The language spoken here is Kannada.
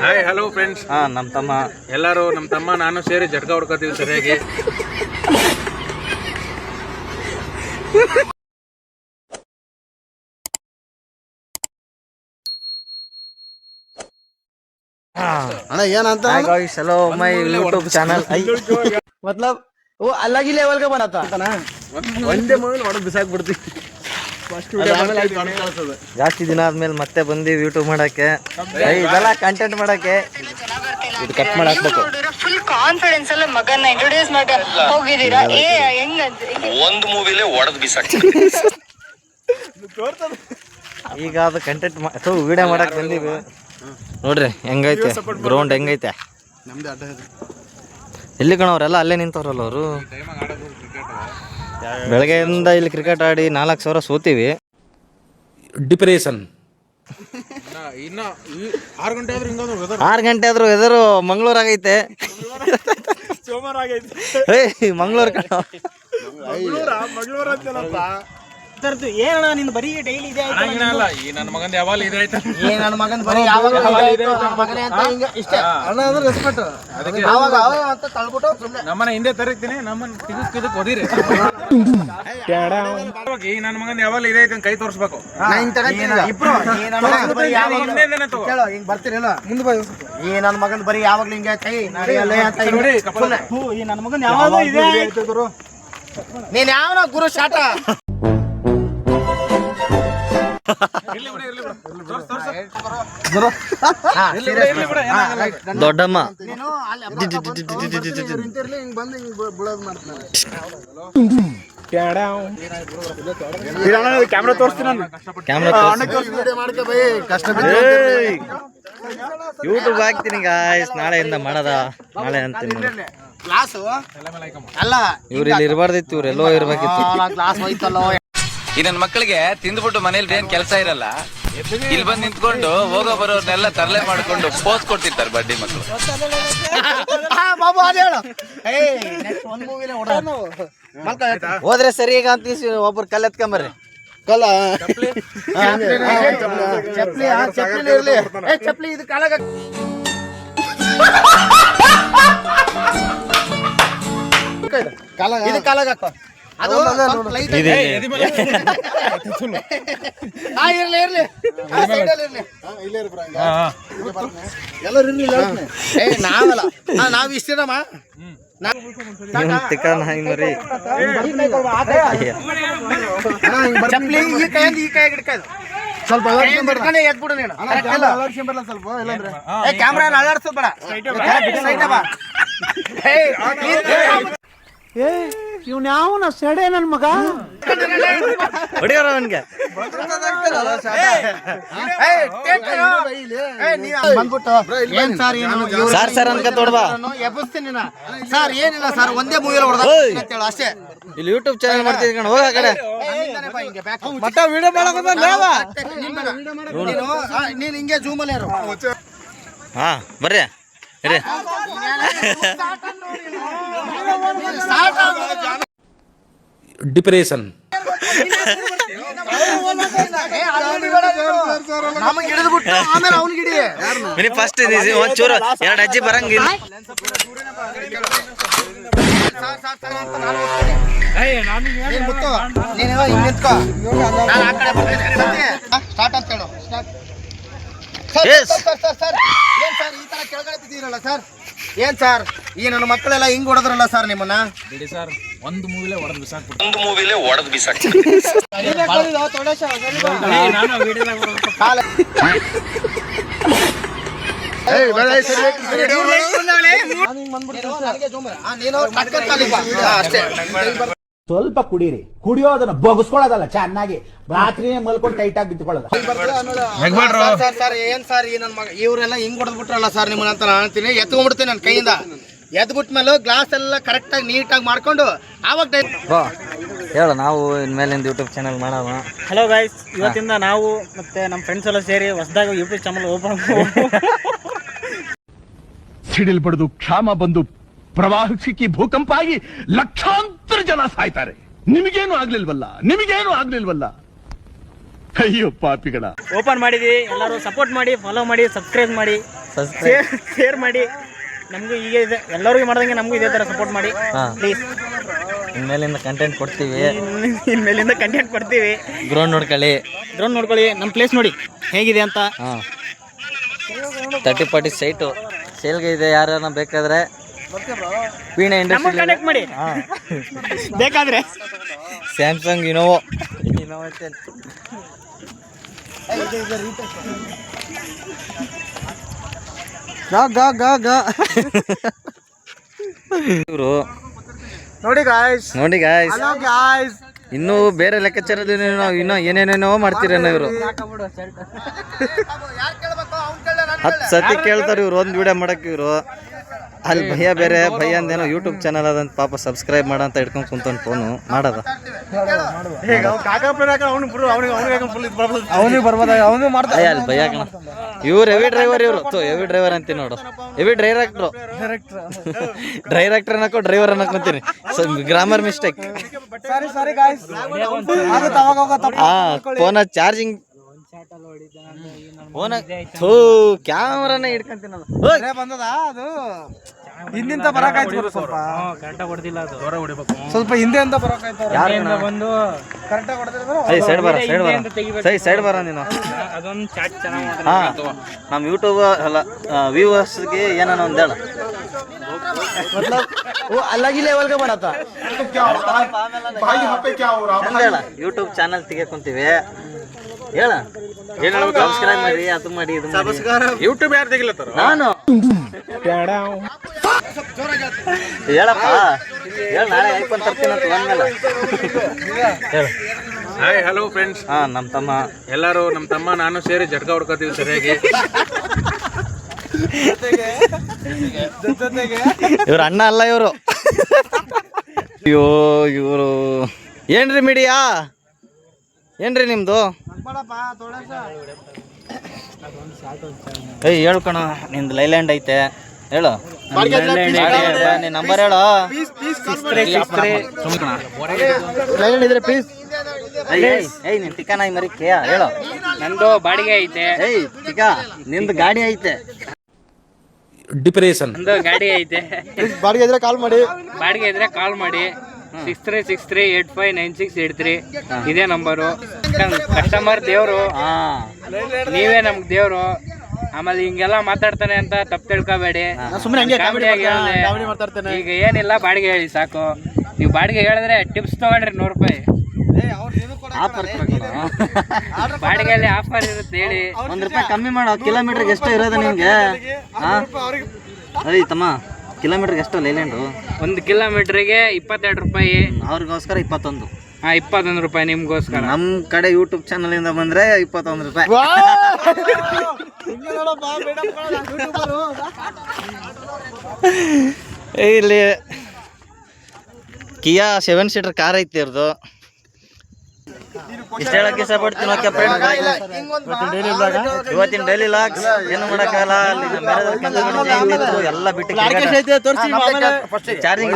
Hi hello friends. ನಮ್ಮ ತಮ್ಮ ಎಲ್ಲರೂ ನಮ್ಮ ತಮ್ಮ ನಾನು ಸೇರಿ ಜಟ್ಕ ಹೊಡ್ಕೋತೀವಿ ಸರಿಯಾಗಿ. अरे ये ना hi guys, hello my YouTube channel. मतलब वो अलग ही लेवल का बनाता है ना. ಒಂದೇ ಮೊಬೈಲ್ ಹೊಡೆದು ಬಿಸಾಕ್ ಬಿಡ್ತೀವಿ. ಜಾಸ್ತಿ ದಿನ ಆದ್ಮೇಲೆ ಮತ್ತೆ ಬಂದೀವಿ ಯೂಟ್ಯೂಬ್ ಮಾಡಕ್ಕೆ. ಇದೆಲ್ಲ ಕಂಟೆಂಟ್ ಮಾಡಕ್ಕೆ. ಇದು ಕಟ್ ಮಾಡಿ ಹಾಕ್ಬೇಕು. ಫುಲ್ ಕಾನ್ಫಿಡೆನ್ಸ್ ಅಲ್ಲ ಮಗನ್ನ ಇಂಟ್ರೊಡ್ಯೂಸ್ ಮಾಡಿ ಹೋಗಿದ್ದೀರಾ. ಹೆಂಗ ಒಂದು ಮೂವಿಲೇ ಹೊಡೆದು ಬಿಸಾಕ್. ಈಗ ಅದು ಕಂಟೆಂಟ್ ವಿಡಿಯೋ ಮಾಡಕ್ ಬಂದೀವಿ. ನೋಡ್ರಿ ಹೆಂಗೈತೆ ಗ್ರೌಂಡ್, ಹೆಂಗೈತೆ. ಎಲ್ಲಿ ಕಣವ್ರೆಲ್ಲ ಅಲ್ಲೇ ನಿಂತವ್ರಲ್ಲ ಅವರು. ಬೆಳಗ್ಗೆಯಿಂದ ಇಲ್ಲಿ ಕ್ರಿಕೆಟ್ ಆಡಿ 4,000 ಸೋತೀವಿ. ಡಿಪ್ರೆಷನ್. ಇನ್ನ 6 ಗಂಟೆ ಆದ್ರೂ ಎದರು ಮಂಗಳೂರಾಗೈತೆ. ಮಂಗಳೂರು ಕಣ. ಏನಣ್ಣ ನಿನ್ ಬರೀ ಡೈಲಿ ಇದೆ ಅಲ್ಲ, ಈ ನನ್ನ ಮಗಂದ ಯಾವಾಗ ಇದೆ ಆಯ್ತಾ, ನನ್ನ ಮಗನ್ ಬರೀ ಯಾವಾಗ ಮಗನೇ ಅಂತ ಹಿಂಗ ಇಷ್ಟೇ ಅಣ್ಣ ಅಂದ್ರೆ ರೆಸ್ಪೆಕ್ಟ್. ಅವಾಗ ಅಂತ ತಳ್ಬಿಟ್ಟು ಸುಮ್ಮನೆ ನಮ್ಮನ್ನ ಹಿಂದೆ ತರಿತೀನಿ, ನಮ್ಮನ್ನ ಇದಕ್ಕೆ ಓದಿರಿ. ಈ ನನ್ನ ಮಗಂದ ಯಾವಾಗ ಇದೆ ಆಯ್ತು ಕೈ ತೋರಿಸ್ಬೇಕು. ಹಿಂಗ್ ಬರ್ತೀರಲ್ಲ ಮುಂದೆ ಬಾ. ಈ ನನ್ನ ಮಗನ್ ಬರೀ ಯಾವಾಗ್ಲೂ ಹಿಂಗೆ ಕೈ ನಡೆಯಲ್ಲ ಅಂತ ಈ ನನ್ನ ಮಗನ್ ಯಾವಾಗ ಇದೆ ಗುರು. ನೀನ್ ಯಾವನ ಗುರು ಶಾಟ. ದೊಡ್ಡಮ್ಮ ಕ್ಯಾಮ್ರಾ ತೋರಿಸ್ತೀನಿ. ಯೂಟ್ಯೂಬ್ ಹಾಕ್ತೀನಿ ಗಾಯ್ಸ್. ನಾಳೆಯಿಂದ ಮಾಡದ ನಾಳೆ ಅಂತೀನಿ. ಇವ್ರು ಇಲ್ಲಿ ಇರಬಾರ್ದಿತ್ತು, ಇವ್ರು ಎಲ್ಲೋ ಇರ್ಬೇಕಿತ್ತು. ಈ ನನ್ನ ಮಕ್ಕಳಿಗೆ ತಿಂದ್ಬಿಟ್ಟು ಮನೇಲಿ ಏನ್ ಕೆಲಸ ಇರಲ್ಲ, ಇಲ್ಲಿ ಬಂದು ನಿಂತ್ಕೊಂಡು ಹೋಗೋ ಬರೋರ್ನೆಲ್ಲ ತರಲೆ ಮಾಡ್ಕೊಂಡು ಪೋಸ್ ಕೊಡ್ತಿರ್ತಾರೆ ಬಡ್ಡಿ ಮಕ್ಕಳು. ಹೋದ್ರೆ ಸರಿ ಈಗ ಅಂತ ಒಬ್ರು ಕಲ್ಲು ಎತ್ಕೊಂಬರ್ರಿ. ಕಲ್ಲ ಚಪ್ಲಿ ಇರ್ಲಿ. ಚಪ್ಲಿ ಇದು ಕಾಲಾಗ ಇದು ಕಾಲಾಗ ಅದು ಇರ್ಲಿ ಇರ್ಲಿ ಎಲ್ಲರೂ ಇರ್ಲಿಲ್ಲ. ನಾವಲ್ಲ, ನಾವ್ ಇಷ್ಟೇನಮ್ಮ. ಚಪ್ಲಿ ಈ ಕೈಯಿಂದ ಈ ಕೈ ಹಿಡ್ಕಾಯ್ದು ಸ್ವಲ್ಪ ಎದ್ಬಿಡು ನೀನು. ಕ್ಯಾಮ್ರಾ ಅಳಾಡ್ಸೋದ್ ಬೇಡ. ಇವ್ನ ಯಾವನ ಸೆಡೆ ನನ್ ಮಗ ಹೊಡಿಯೋರ ಅವನ್ಗೆ. ಸರ್ ಸರ್ ಅನ್ಕ ತೊಡ್ಬಾ ಎಬ್ಬಿಸ್ತೀನಿ ಸರ್. ಏನಿಲ್ಲ ಸರ್, ಒಂದೇ ಮೂವಿಯಲ್ಲಿ ಹೊಡೆದ ಅಷ್ಟೇ. ಇಲ್ಲಿ ಯೂಟ್ಯೂಬ್ ಚಾನಲ್ ಮಾಡ್ತಿದ್ ಕಣ, ಹೋಗ ಕಡೆ ಮತ್ತ ವಿಡಿಯೋ ಮಾಡಕ್ ನೀನ್ ಹಿಂಗೆ ಜೂಮಲ್ಲಿ ಯಾರು. ಹಾ ಬರ್ರಿ ಇರಿ. ಡಿಪ್ರೆಷನ್. ನಮಗೆ ಹಿಡಿದ್ಬಿಟ್ಟು ಆಮೇಲೆ ಅವ್ನಿಗೆ ಹಿಡಿ. ಫಸ್ಟ್ ಒಂಚೂರು 2 ಅಜ್ಜಿ ಬರಂಗಿಲ್ಲ. ನೀನು ಹಿಂಗ್ ನಿಂತ್ಕೋ, ನಾನು ಆ ಕಡೆ ಬರ್ತೀನಿ. ಸ್ಟಾರ್ಟ್ ಅಂತ ಹೇಳು. ಸರ್ ಏನ್ ಸರ್ ಈ ತರ ಕೆಳಗಡೆ ಬಿದ್ದೀರಲ್ಲ ಸರ್? ಏನ್ ಸರ್ ಈ ನನ್ನ ಮಕ್ಕಳೆಲ್ಲ ಹಿಂಗ್ ಹೊಡೆದ್ರಲ್ಲ ಸರ್ ನಿಮ್ಮನ್ನ? ಬಿಡಿ ಸರ್, ಒಂದು ಮೂವಿಲೇ ಹೊಡೆದು ಬಿಸಾಕ್ಬಿಟ್ಟು. ಒಂದು ಮೂವಿಲೇ ಹೊಡೆದು ಬಿಸಾಕ್. ಸ್ವಲ್ಪ ಕುಡೀರಿ, ಕುಡಿಯೋದನ್ನ ಬಗ್ಸ್ಕೊಳ್ಳೋದಲ್ಲ, ಚೆನ್ನಾಗಿ ರಾತ್ರಿ ಮಲ್ಕೊಂಡು ಟೈಟ್ ಆಗಿ ಬಿತ್ಕೊಳ್ಳೋದು. ಸರ್ ಏನ್ ಸರ್ ಈ ನನ್ನ ಮಗ ಇವರೆಲ್ಲ ಹಿಂಗ್ ಹೊಡೆದ್ಬಿಟ್ರಲ್ಲ ಸರ್ ನಿಮ್ಮನ್ನ ಅಂತ ನಾನು ಅಂತೀನಿ. ಎತ್ಕೊಂಡ್ಬಿಡ್ತೀನಿ ನನ್ನ ಕೈಯಿಂದ. ಎದ್ಬಿಟ್ಮೇಲೆ ಗ್ಲಾಸ್ ಎಲ್ಲ ಕರೆಕ್ಟ್ ಆಗಿ ನೀಟಾಗಿ ಮಾಡ್ಕೊಂಡು ಆವಾಗ ಹೇಳ. ನಾವು ಇನ್ಮೇಲಿಂದ ಯೂಟ್ಯೂಬ್ ಚಾನಲ್ ಮಾಡೋಣ. ಹಲೋ ಗೈಸ್, ಇವತ್ತಿಂದ ನಾವು ಮತ್ತೆ ನಮ್ಮ ಫ್ರೆಂಡ್ಸ್ ಎಲ್ಲ ಸೇರಿ ಹೊಸದಾಗಿ ಯೂಟ್ಯೂಬ್ ಚಾನಲ್ ಓಪನ್. ಸಿಡಿಲ್ ಬಡಿದು ಕ್ಷಾಮ ಬಂದು ಪ್ರವಾಹ ಸಿಕ್ಕಿ ಭೂಕಂಪ ಆಗಿ ಲಕ್ಷಾಂತರ ಜನ ಸಾಯ್ತಾರೆ. ನಿಮಗೇನು ಆಗ್ಲಿಲ್ವಲ್ಲ. ಅಯ್ಯೋ ಪಾಪಿಗಳ. ಓಪನ್ ಮಾಡಿದ್ವಿ, ಎಲ್ಲರೂ ಸಪೋರ್ಟ್ ಮಾಡಿ, ಫಾಲೋ ಮಾಡಿ, ಸಬ್ಸ್ಕ್ರೈಬ್ ಮಾಡಿ. ಶೇರ್ ಮಾಡಿ. ನಮಗೂ ಈಗ ಇದೆ ಎಲ್ಲರಿಗೂ ಮಾಡ್ದಂಗೆ ನಮಗೂ ಇದೇ ಥರ ಸಪೋರ್ಟ್ ಮಾಡಿ ಪ್ಲೀಸ್. ಇನ್ಮೇಲಿಂದ ಕಂಟೆಂಟ್ ಕೊಡ್ತೀವಿ, ಇನ್ಮೇಲಿಂದ ಕಂಟೆಂಟ್ ಕೊಡ್ತೀವಿ. ಗ್ರೌಂಡ್ ನೋಡ್ಕೊಳ್ಳಿ, ನಮ್ಮ ಪ್ಲೇಸ್ ನೋಡಿ ಹೇಗಿದೆ ಅಂತ. ಹಾಂ 30-40 ಸೈಟು ಸೇಲ್ಗೆ ಇದೆ. ಯಾರನ್ನ ಬೇಕಾದ್ರೆ ವೀಣಾ ಇಂಡಸ್ಟ್ರಿ ಕನೆಕ್ಟ್ ಮಾಡಿ ಬೇಕಾದ್ರೆ. ಸ್ಯಾಮ್ಸಂಗ್ ಇನೋವಾ ಇವರು ನೋಡಿ ಗಾಯ್ಸ್, ಇನ್ನೂ ಬೇರೆ ಲೆಕ್ಕಾಚಾರದಲ್ಲಿ ಇನ್ನೂ ಏನೇನೇನೋ ಮಾಡ್ತೀರೇನೋ ಇವರು. 10 ಸತಿ ಕೇಳ್ತಾರೆ ಇವ್ರು ಒಂದು ವಿಡಿಯೋ ಮಾಡಕ್ಕೆ. ಇವರು ಅಲ್ಲಿ ಭಯ್ಯ ಬೇರೆ ಭಯ್ಯ ಅಂದೇನೋ ಯೂಟ್ಯೂಬ್ ಚಾನಲ್ ಅದಂತ ಪಾಪ ಸಬ್ಸ್ಕ್ರೈಬ್ ಮಾಡಂತ ಇಟ್ಕೊಂಡು ಕುಂತವ್ನು ಫೋನು ಮಾಡೋದ. ಅವನಿಗೆ ಬರ್ಬೋದ, ಅವನು ಮಾಡ್ತಾರೆ. ಅಲ್ಲಿ ಭಯ್ಯ ಕಣ ಇವ್ರು ಹೆವಿ ಡ್ರೈವರ್. ಇವರು ಹೆವಿ ಡ್ರೈವರ್ ಅಂತೀನಿ ನೋಡು, ಹೆವಿ ಡೈರೆಕ್ಟ್ರು. ಡೈರೆಕ್ಟರ್ ಅನ್ನಕೋ ಡ್ರೈವರ್ ಅನ್ನಕೊಂತೀನಿ, ಗ್ರಾಮರ್ ಮಿಸ್ಟೇಕ್. ಫೋನ ಚಾರ್ಜಿಂಗ್ ಕ್ಯಾಮ್ರಾನ ಹಿಡ್ಕೊಂತೀನಲ್ಲ ಬಂದದ ಅದು ಹಿಂದಿಂದ ಬರಕಾಯ್ತು. ಸ್ವಲ್ಪ ಸ್ವಲ್ಪ ಹಿಂದೆ ಅಂತ ಬರಕಾಯ್ತು. ಬಂದು ಕರೆಕ್ಟಾಗಿ ಹೊಡೆದ್ರೆ ಸೈಡ್ ಬರ ಸೈಡ್ ಬರ ನೀನು. ಅದೊಂದು ಚಾಟ್ ಚೆನ್ನಾಗಿ ಹಾ ನಮ್ಮ ಯೂಟ್ಯೂಬ್ ಅಲ್ಲ ವ್ಯೂವರ್ಸ್ಗೆ ಏನಾನ ಒಂದು ಹೇಳ. ಅಲ್ಲಾಗಿ ಲೆವೆಲ್ಗೆ ಬರತ್ತ ಹೇಳ ಯೂಟ್ಯೂಬ್ ಚಾನಲ್ ತೆಗಿಯಕೊಂತೀವಿ ಹೇಳ. ಸಬ್ಸ್ಕ್ರೈಬ್ ಮಾಡಿ, ಅದು ಮಾಡಿ, ಇದು ಮಾಡಿ. ಯೂಟ್ಯೂಬ್ ಯಾರು ತೆಗಿಲತ್ತಾರ? ನಾನು ಹೇಳಪ್ಪ ಹೇಳ. ನಾಳೆ ಐಫೋನ್ ತರ್ತೀನಿ ಅಂತ ಬಂದ್ಮೇಲೆ ಹೇಳ. Hi hello friends. ಹಾ ನಮ್ಮ ತಮ್ಮ ಎಲ್ಲರೂ ನಮ್ಮ ತಮ್ಮ ನಾನು ಸೇರಿ ಜಟ್ಕ ಹೊಡ್ಕೋತೀವಿ ಸರಿಯಾಗಿ. ಇವ್ರ ಅಣ್ಣ ಅಲ್ಲ ಇವರು. ಅಯ್ಯೋ ಇವರು ಏನ್ರಿ ಮೀಡಿಯಾ, ಏನ್ರಿ ನಿಮ್ದು? ಏಯ್ ಹೇಳ್ಕಣ, ನಿಂದು ಲೈಲ್ಯಾಂಡ್ ಐತೆ ಹೇಳು. ನಿನ್ ನಂಬರ್ ಹೇಳು. ಲೈಲ್ಯಾಂಡ್ ಇದ್ರೆ ಪ್ಲೀಸ್. ಏಯ್ ನಿನ್ ಟಿಕಾ ನಾಯಿ ಮರಿ ಕೇಯ ಹೇಳು. ನಂದು ಬಾಡಿಗೆ ಐತೆ. ಏಯ್ ಟಿಕಾ ನಿಂದು ಗಾಡಿ ಐತೆ. ಡಿಪ್ರೆಷನ್ ನಂದು ಗಾಡಿ ಐತೆ. ಬಾಡಿಗೆ ಇದ್ರೆ ಕಾಲ್ ಮಾಡಿ. 6363859683 ಇದೇ ನಂಬರು. ಕಸ್ಟಮರ್ ದೇವ್ರು, ನೀವೇ ನಮ್ಗೆ ದೇವ್ರು. ಆಮೇಲೆ ಹಿಂಗೆಲ್ಲ ಮಾತಾಡ್ತಾನೆ ಅಂತ ತಪ್ಪು ತಿಳ್ಕೊಬೇಡಿ. ಈಗ ಏನಿಲ್ಲ, ಬಾಡಿಗೆ ಹೇಳಿ ಸಾಕು. ನೀವು ಬಾಡಿಗೆ ಹೇಳಿದ್ರೆ ಟಿಪ್ಸ್ ತಗೊಂಡ್ರಿ 100 ರೂಪಾಯಿ. ಬಾಡಿಗೆಯಲ್ಲಿ ಆಫರ್ ಇರುತ್ತೆ ಹೇಳಿ. 1 ರೂಪಾಯಿ ಕಮ್ಮಿ ಮಾಡೋ. ಕಿಲೋಮೀಟರ್ಗೆ ಎಷ್ಟು ಇರೋದು ನಿಮ್ಗೆ? ಅಯ್ಯ ತಮ್ಮ, ಕಿಲೋಮೀಟರ್ಗೆ ಎಷ್ಟು ಲೈಲ್ಯಾಂಡು? 1 ಕಿಲೋಮೀಟರ್ಗೆ 22 ರೂಪಾಯಿ. ಅವ್ರಿಗೋಸ್ಕರ 21. 21 ರೂಪಾಯಿ ನಿಮ್ಗೋಸ್ಕರ. ನಮ್ ಕಡೆ ಯೂಟ್ಯೂಬ್ ಚಾನಲ್ ಇಂದ ಬಂದ್ರೆ 21 ರೂಪಾಯಿ. ಇಲ್ಲಿ ಕಿಯಾ 7 ಸೀಟರ್ ಕಾರ್ ಐತಿ ಇವ್ರದ್ದು. ಇಷ್ಟ ಹೇಳಕ್ ಇಷ್ಟಪಡ್ತೀನಿ. ಓಕೆ ಫ್ರೆಂಡ್, ಇವತ್ತಿನ ಡೈಲಿ ಲಾಗ್ಸ್ ಏನು ಮಾಡಕ್ಕಾಗಲ್ಲ. ಎಲ್ಲ ಬಿಟ್ಟು ಚಾರ್ಜಿಂಗ್